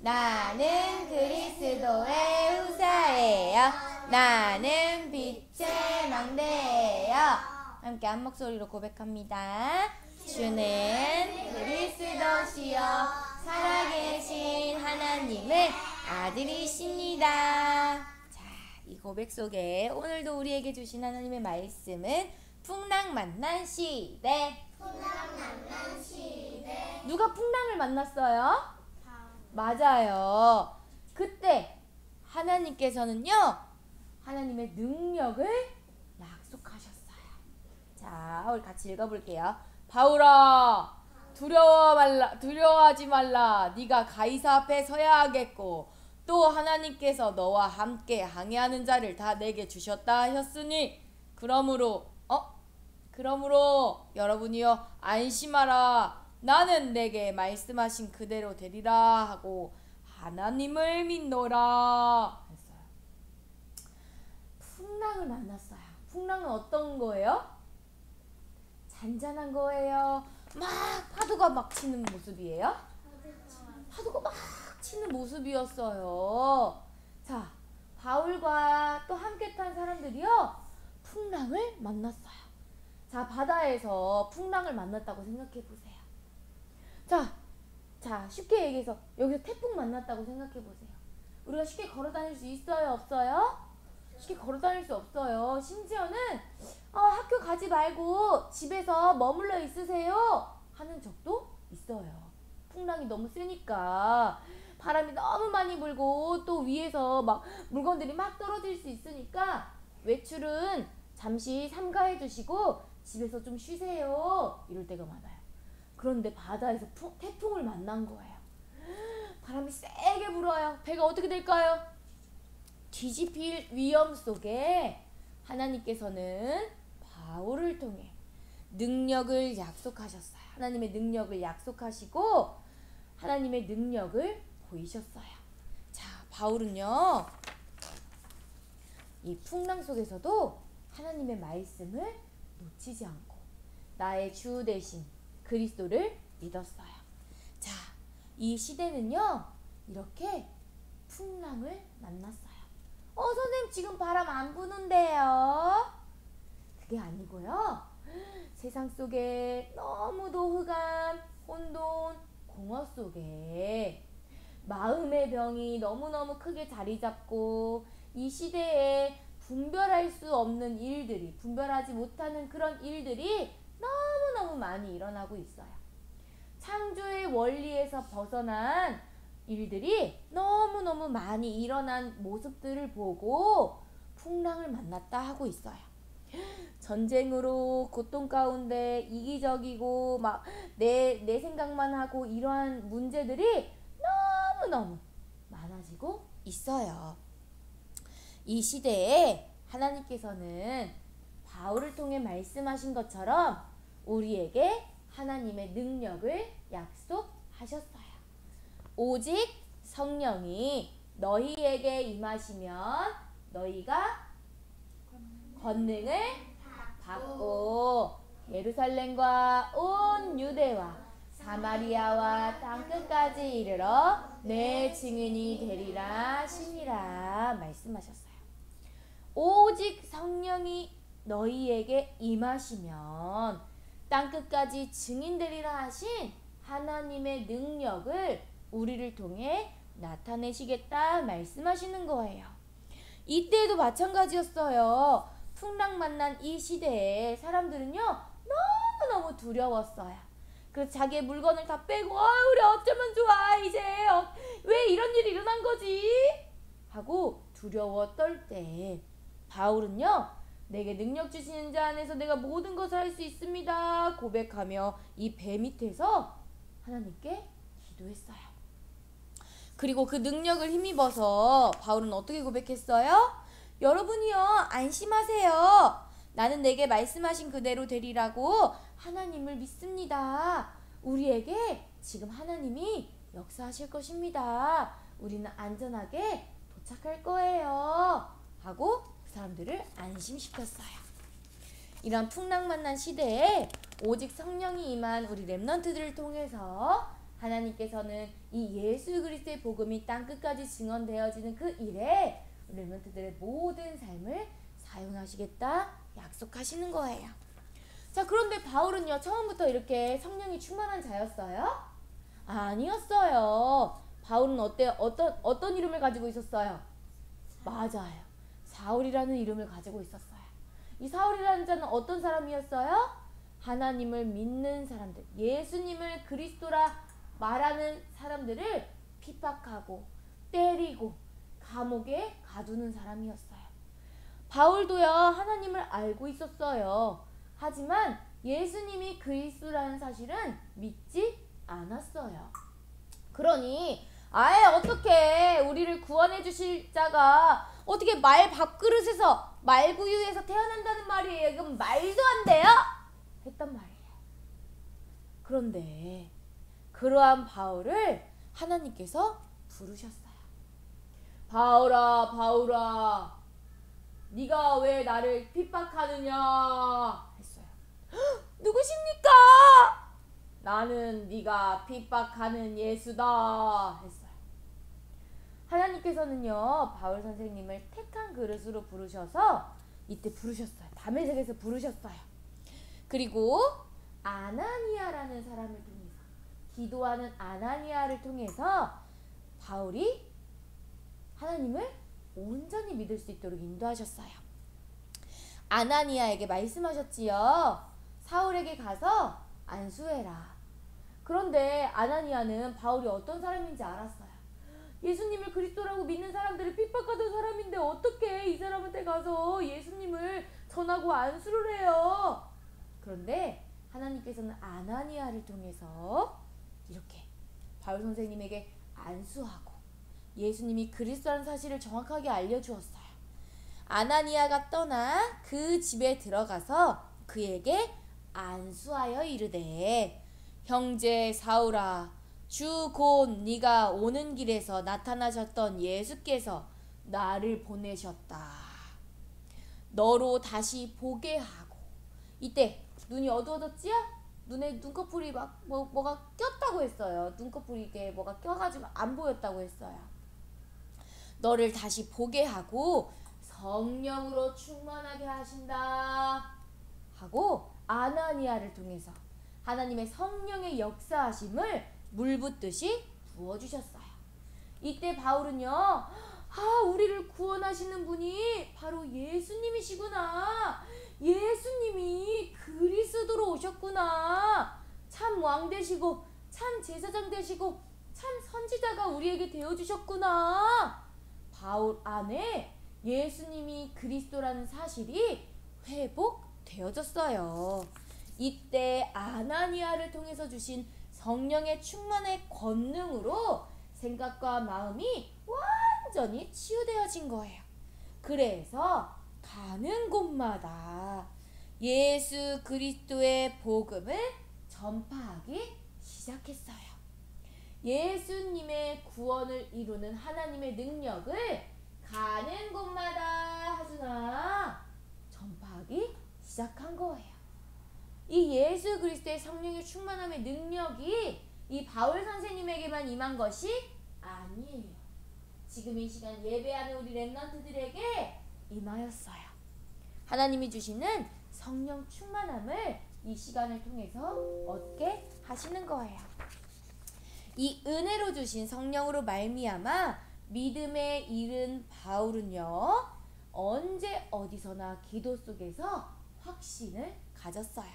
나는 그리스도의 후사예요. 나는 빛의 망대예요. 함께 한 목소리로 고백합니다. 주는 그리스도시요 살아계신 하나님의 아들이십니다. 자, 이 고백 속에 오늘도 우리에게 주신 하나님의 말씀은 풍랑 만난 시대. 누가 풍랑을 만났어요? 맞아요. 그때 하나님께서는요, 하나님의 능력을 약속하셨어요. 자, 우리 같이 읽어볼게요. 바울아, 두려워하지 말라. 네가 가이사 앞에 서야 하겠고 또 하나님께서 너와 함께 항해하는 자를 다 내게 주셨다 하셨으니 그러므로 여러분이여 안심하라. 나는 내게 말씀하신 그대로 되리라 하고 하나님을 믿노라 했어요. 풍랑을 만났어요. 풍랑은 어떤 거예요? 잔잔한 거예요? 막 파도가 막 치는 모습이에요? 파도가 막 치는 모습이었어요. 자, 바울과 또 함께 탄 사람들이요, 풍랑을 만났어요. 자, 바다에서 풍랑을 만났다고 생각해 보세요. 자, 쉽게 얘기해서 여기서 태풍 만났다고 생각해 보세요. 우리가 쉽게 걸어 다닐 수 있어요, 없어요? 쉽게 걸어 다닐 수 없어요. 심지어는 학교 가지 말고 집에서 머물러 있으세요 하는 적도 있어요. 풍랑이 너무 세니까, 바람이 너무 많이 불고 또 위에서 막 물건들이 막 떨어질 수 있으니까 외출은 잠시 삼가해 두시고 집에서 좀 쉬세요 이럴 때가 많아요. 그런데 바다에서 태풍을 만난 거예요. 바람이 세게 불어요. 배가 어떻게 될까요? 뒤집힐 위험 속에 하나님께서는 바울을 통해 능력을 약속하셨어요. 하나님의 능력을 약속하시고 하나님의 능력을 보이셨어요. 자, 바울은요, 이 풍랑 속에서도 하나님의 말씀을 놓치지 않고 나의 주 대신 그리스도를 믿었어요. 자, 이 시대는요, 이렇게 풍랑을 만났어요. 선생님 지금 바람 안 부는데요? 그게 아니고요, 세상 속에 너무도 흑암, 혼돈, 공허 속에 마음의 병이 너무너무 크게 자리 잡고 이 시대에 분별할 수 없는 일들이, 분별하지 못하는 그런 일들이 너무너무 많이 일어나고 있어요. 창조의 원리에서 벗어난 일들이 너무너무 많이 일어난 모습들을 보고 풍랑을 만났다 하고 있어요. 전쟁으로 고통 가운데 이기적이고 막 내 생각만 하고 이러한 문제들이 너무너무 많아지고 있어요. 이 시대에 하나님께서는 바울을 통해 말씀하신 것처럼 우리에게 하나님의 능력을 약속하셨어요. 오직 성령이 너희에게 임하시면 너희가 권능을 받고 예루살렘과 온 유대와 사마리아와 땅끝까지 이르러 내 증인이 되리라 하시니라 말씀하셨어요. 오직 성령이 너희에게 임하시면 땅끝까지 증인되리라 하신 하나님의 능력을 우리를 통해 나타내시겠다 말씀하시는 거예요. 이때도 마찬가지였어요. 풍랑 만난 이 시대에 사람들은요, 너무너무 두려웠어요. 그래서 자기의 물건을 다 빼고 우리 어쩌면 좋아, 이제 왜 이런 일이 일어난 거지? 하고 두려워 떨 때 바울은요, 내게 능력 주시는 자 안에서 내가 모든 것을 할 수 있습니다 고백하며 이 배 밑에서 하나님께 기도했어요. 그리고 그 능력을 힘입어서 바울은 어떻게 고백했어요? 여러분이요, 안심하세요. 나는 내게 말씀하신 그대로 되리라고 하나님을 믿습니다. 우리에게 지금 하나님이 역사하실 것입니다. 우리는 안전하게 도착할 거예요 하고 그 사람들을 안심시켰어요. 이런 풍랑 만난 시대에 오직 성령이 임한 우리 렘넌트들을 통해서 하나님께서는 이 예수 그리스도의 복음이 땅끝까지 증언되어지는 그 일에 렘넌트들의 모든 삶을 사용하시겠다 약속하시는 거예요. 자, 그런데 바울은요, 처음부터 이렇게 성령이 충만한 자였어요? 아니었어요. 바울은 어떤 이름을 가지고 있었어요? 맞아요. 사울이라는 이름을 가지고 있었어요. 이 사울이라는 자는 어떤 사람이었어요? 하나님을 믿는 사람들, 예수님을 그리스도라 말하는 사람들을 핍박하고 때리고 감옥에 가두는 사람이었어요. 바울도요, 하나님을 알고 있었어요. 하지만 예수님이 그리스도라는 사실은 믿지 않았어요. 그러니 아예 어떻게 우리를 구원해 주실 자가 어떻게 말 밥그릇에서 말구유에서 태어난다는 말이에요. 이건 말도 안 돼요? 했단 말이에요. 그런데 그러한 바울을 하나님께서 부르셨어요. 바울아, 바울아, 네가 왜 나를 핍박하느냐 했어요. 누구십니까? 나는 네가 핍박하는 예수다 했어요. 하나님께서는요, 바울 선생님을 택한 그릇으로 부르셔서 이때 부르셨어요. 다메섹에서 부르셨어요. 그리고 아나니아라는 사람을 통해서, 기도하는 아나니아를 통해서 바울이 하나님을 온전히 믿을 수 있도록 인도하셨어요. 아나니아에게 말씀하셨지요. 사울에게 가서 안수해라. 그런데 아나니아는 바울이 어떤 사람인지 알았어요. 예수님을 그리스도라고 믿는 사람들을 핍박하던 사람인데 어떻게 이 사람한테 가서 예수님을 전하고 안수를 해요. 그런데 하나님께서는 아나니아를 통해서 이렇게 바울 선생님에게 안수하고 예수님이 그리스도라는 사실을 정확하게 알려주었어요. 아나니아가 떠나 그 집에 들어가서 그에게 안수하여 이르되, 형제 사울아, 주 곧 네가 오는 길에서 나타나셨던 예수께서 나를 보내셨다. 너로 다시 보게 하고. 이때 눈이 어두워졌지요? 눈에 눈꺼풀이 막 뭐가 꼈다고 했어요. 눈꺼풀이 이게 뭐가 껴가지고 안 보였다고 했어요. 너를 다시 보게 하고 성령으로 충만하게 하신다 하고 아나니아를 통해서 하나님의 성령의 역사하심을 물붓듯이 부어주셨어요. 이때 바울은요, 우리를 구원하시는 분이 바로 예수님이시구나. 예수님이 그리스도로 오셨구나. 참 왕 되시고 참 제사장 되시고 참 선지자가 우리에게 되어주셨구나. 바울 안에 예수님이 그리스도라는 사실이 회복되어졌어요. 이때 아나니아를 통해서 주신 성령의 충만의 권능으로 생각과 마음이 완전히 치유되어진 거예요. 그래서 가는 곳마다 예수 그리스도의 복음을 전파하기 시작했어요. 예수님의 구원을 이루는 하나님의 능력을 가는 곳마다 하주나 전파하기 시작한 거예요. 이 예수 그리스도의 성령의 충만함의 능력이 이 바울 선생님에게만 임한 것이 아니에요. 지금 이 시간 예배하는 우리 렘넌트들에게 임하였어요. 하나님이 주시는 성령 충만함을 이 시간을 통해서 얻게 하시는 거예요. 이 은혜로 주신 성령으로 말미암아 믿음에 이른 바울은요, 언제 어디서나 기도 속에서 확신을 가졌어요.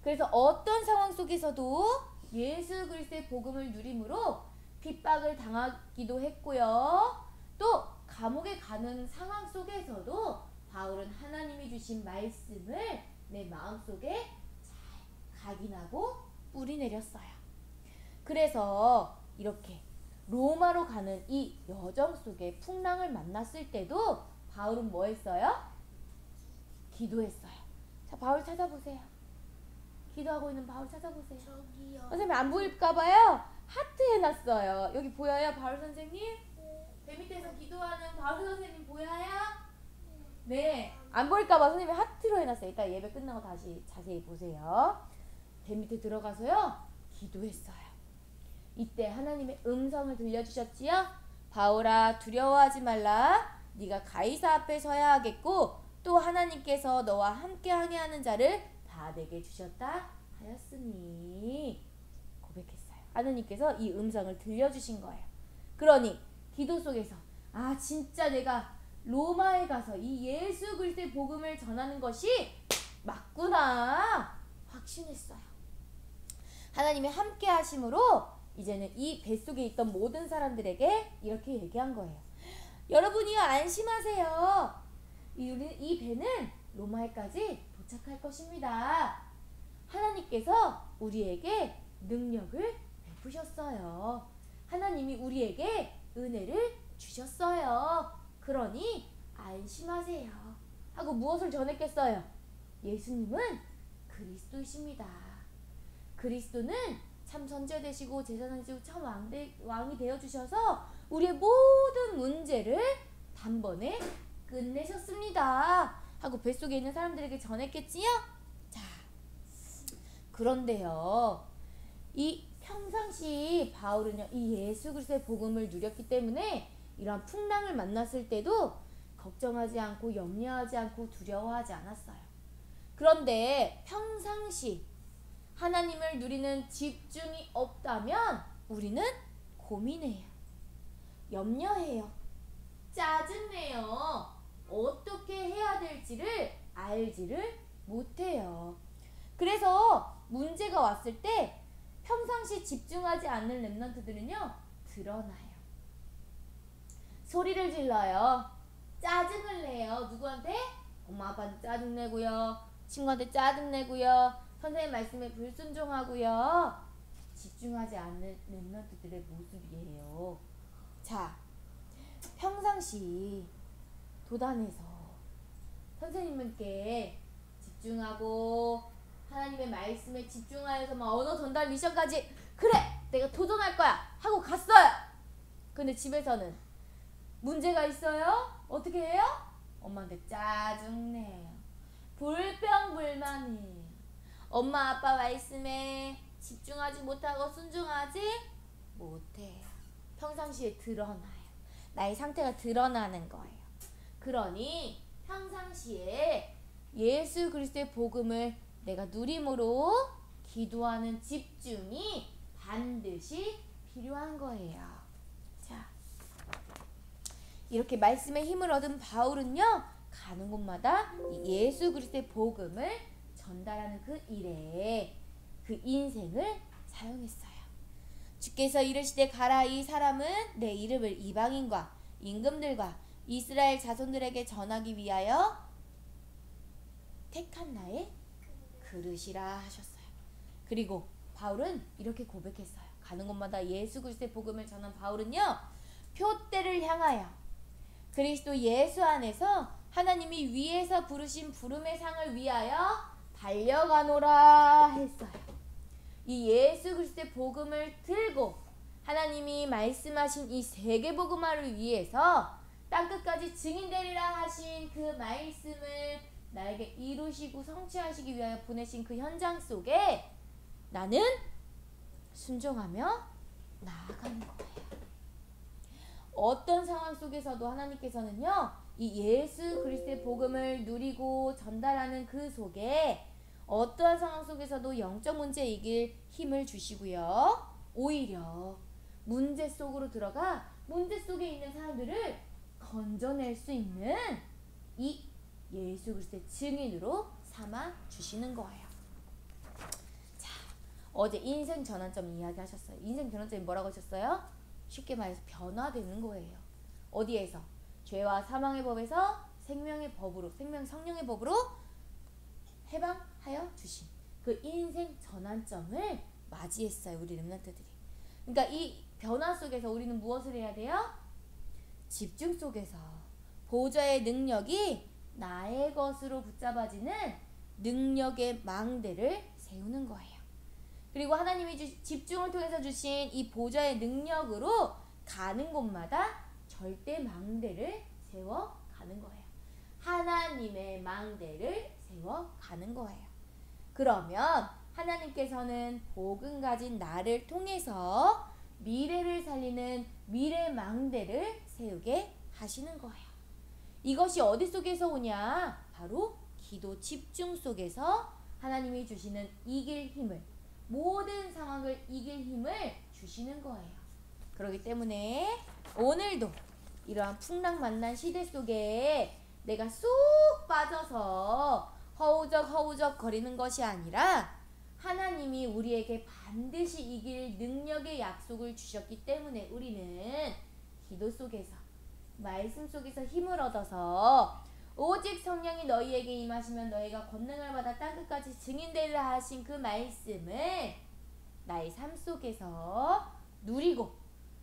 그래서 어떤 상황 속에서도 예수 그리스도의 복음을 누림으로 핍박을 당하기도 했고요. 또 감옥에 가는 상황 속에서도 바울은 하나님이 주신 말씀을 내 마음속에 잘 각인하고 뿌리내렸어요. 그래서 이렇게 로마로 가는 이 여정 속에 풍랑을 만났을 때도 바울은 뭐 했어요? 기도했어요. 자, 바울 찾아보세요. 기도하고 있는 바울 찾아보세요. 저기요. 선생님 안 보일까봐요 하트 해놨어요. 여기 보여요, 바울 선생님? 배 밑에서 기도하는 바울 선생님 보여요? 네, 안 보일까봐 선생님이 하트로 해놨어요. 이따 예배 끝나고 다시 자세히 보세요. 배 밑에 들어가서요 기도했어요. 이때 하나님의 음성을 들려주셨지요. 바울아 두려워하지 말라. 네가 가이사 앞에 서야 하겠고 또 하나님께서 너와 함께하게 하는 자를 다 내게 주셨다 하였으니 고백했어요. 하나님께서 이 음성을 들려주신 거예요. 그러니 기도 속에서 아 진짜 내가 로마에 가서 이 예수 그리스도의 복음을 전하는 것이 맞구나 확신했어요. 하나님의 함께 하심으로 이제는 이 뱃속에 있던 모든 사람들에게 이렇게 얘기한 거예요. 여러분이요 안심하세요. 이 배는 로마에까지 도착할 것입니다. 하나님께서 우리에게 능력을 베푸셨어요. 하나님이 우리에게 은혜를 주셨어요. 그러니 안심하세요. 하고 무엇을 전했겠어요? 예수님은 그리스도이십니다. 그리스도는 참 선지자 되시고 제사장 되시고 참 왕이 되어주셔서 우리의 모든 문제를 단번에 끝내셨습니다. 하고 뱃속에 있는 사람들에게 전했겠지요? 자, 그런데요. 이 평상시 바울은요. 이 예수 그리스도의 복음을 누렸기 때문에 이러한 풍랑을 만났을 때도 걱정하지 않고 염려하지 않고 두려워하지 않았어요. 그런데 평상시 하나님을 누리는 집중이 없다면 우리는 고민해요. 염려해요. 짜증내요. 어떻게 해야 될지를 알지를 못해요. 그래서 문제가 왔을 때 평상시 집중하지 않는 렘넌트들은요 드러나요. 소리를 질러요. 짜증을 내요. 누구한테? 엄마 아빠한테 짜증내고요. 친구한테 짜증내고요. 선생님 말씀에 불순종하고요. 집중하지 않는 렘넌트들의 모습이에요. 자, 평상시 도단에서 선생님께 집중하고 하나님의 말씀에 집중하여서 막 언어 전달 미션까지 그래! 내가 도전할 거야! 하고 갔어요. 근데 집에서는 문제가 있어요? 어떻게 해요? 엄마한테 짜증내요. 불평불만이에요. 엄마 아빠 말씀에 집중하지 못하고 순종하지 못해요. 평상시에 드러나요. 나의 상태가 드러나는 거예요. 그러니 평상시에 예수 그리스도의 복음을 내가 누림으로 기도하는 집중이 반드시 필요한 거예요. 자, 이렇게 말씀의 힘을 얻은 바울은요 가는 곳마다 예수 그리스도의 복음을 전달하는 그 일에 그 인생을 사용했어요. 주께서 이르시되 가라. 이 사람은 내 이름을 이방인과 임금들과 이스라엘 자손들에게 전하기 위하여 택한 나의 그릇이라 하셨어요. 그리고 바울은 이렇게 고백했어요. 가는 곳마다 예수 그리스도의 복음을 전한 바울은요 표대를 향하여 그리스도 예수 안에서 하나님이 위에서 부르신 부름의 상을 위하여 달려가노라 했어요. 이 예수 그리스도의 복음을 들고 하나님이 말씀하신 이 세계복음화를 위해서 땅끝까지 증인되리라 하신 그 말씀을 나에게 이루시고 성취하시기 위하여 보내신 그 현장 속에 나는 순종하며 나아가는 거예요. 어떤 상황 속에서도 하나님께서는요 이 예수 그리스도의 복음을 누리고 전달하는 그 속에 어떠한 상황 속에서도 영적 문제 이길 힘을 주시고요. 오히려 문제 속으로 들어가 문제 속에 있는 사람들을 건져낼 수 있는 이 예수 그리스도의 증인으로 삼아 주시는 거예요. 자, 어제 인생 전환점 이야기 하셨어요. 인생 전환점이 뭐라고 하셨어요? 쉽게 말해서 변화되는 거예요. 어디에서? 죄와 사망의 법에서 생명의 법으로, 생명 성령의 법으로 해방하여 주신 그 인생 전환점을 맞이했어요. 우리 렘넌트들이. 그러니까 이 변화 속에서 우리는 무엇을 해야 돼요? 집중 속에서 보좌의 능력이 나의 것으로 붙잡아지는 능력의 망대를 세우는 거예요. 그리고 하나님이 집중을 통해서 주신 이 보좌의 능력으로 가는 곳마다 절대 망대를 세워가는 거예요. 하나님의 망대를 세워가는 거예요. 그러면 하나님께서는 복음 가진 나를 통해서 미래를 살리는 미래망대를 세우게 하시는 거예요. 이것이 어디 속에서 오냐? 바로 기도 집중 속에서 하나님이 주시는 이길 힘을, 모든 상황을 이길 힘을 주시는 거예요. 그렇기 때문에 오늘도 이러한 풍랑만난 시대 속에 내가 쏙 빠져서 허우적 거리는 것이 아니라 하나님이 우리에게 반드시 이길 능력의 약속을 주셨기 때문에 우리는 기도 속에서, 말씀 속에서 힘을 얻어서 오직 성령이 너희에게 임하시면 너희가 권능을 받아 땅끝까지 증인되리라 하신 그 말씀을 나의 삶 속에서 누리고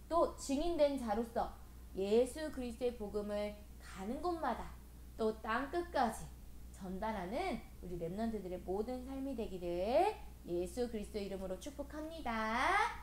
또 증인된 자로서 예수 그리스도의 복음을 가는 곳마다 또 땅끝까지 전달하는 우리 렘넌트들의 모든 삶이 되기를 예수 그리스도 이름으로 축복합니다.